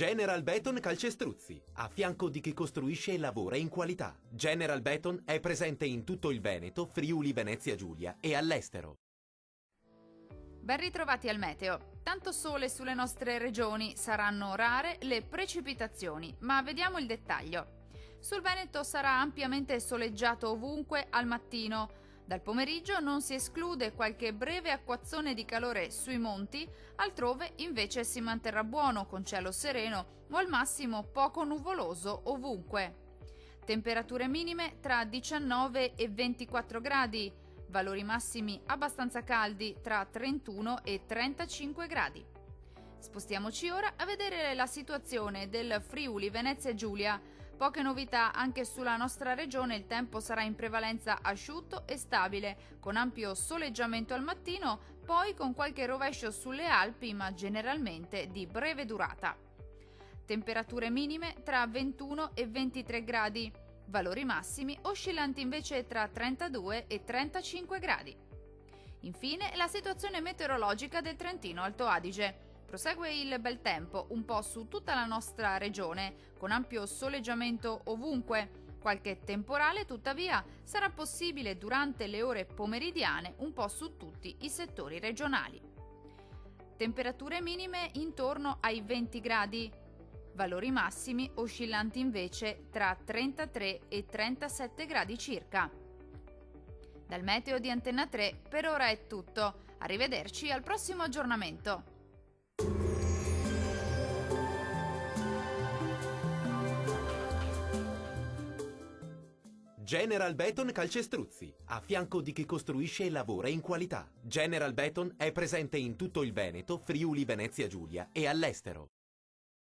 General Beton Calcestruzzi, a fianco di chi costruisce e lavora in qualità. General Beton è presente in tutto il Veneto, Friuli, Venezia Giulia e all'estero. Ben ritrovati al meteo. Tanto sole sulle nostre regioni, saranno rare le precipitazioni, ma vediamo il dettaglio. Sul Veneto sarà ampiamente soleggiato ovunque al mattino. Dal pomeriggio non si esclude qualche breve acquazzone di calore sui monti, altrove invece si manterrà buono con cielo sereno o al massimo poco nuvoloso ovunque. Temperature minime tra 19 e 24 gradi, valori massimi abbastanza caldi tra 31 e 35 gradi. Spostiamoci ora a vedere la situazione del Friuli Venezia Giulia. Poche novità anche sulla nostra regione, il tempo sarà in prevalenza asciutto e stabile, con ampio soleggiamento al mattino, poi con qualche rovescio sulle Alpi, ma generalmente di breve durata. Temperature minime tra 21 e 23 gradi, valori massimi oscillanti invece tra 32 e 35 gradi. Infine, la situazione meteorologica del Trentino Alto Adige. Prosegue il bel tempo un po' su tutta la nostra regione, con ampio soleggiamento ovunque. Qualche temporale, tuttavia, sarà possibile durante le ore pomeridiane un po' su tutti i settori regionali. Temperature minime intorno ai 20 gradi, valori massimi oscillanti invece tra 33 e 37 gradi circa. Dal meteo di Antenna 3 per ora è tutto. Arrivederci al prossimo aggiornamento. General Beton Calcestruzzi, a fianco di chi costruisce e lavora in qualità. General Beton è presente in tutto il Veneto, Friuli, Venezia Giulia e all'estero.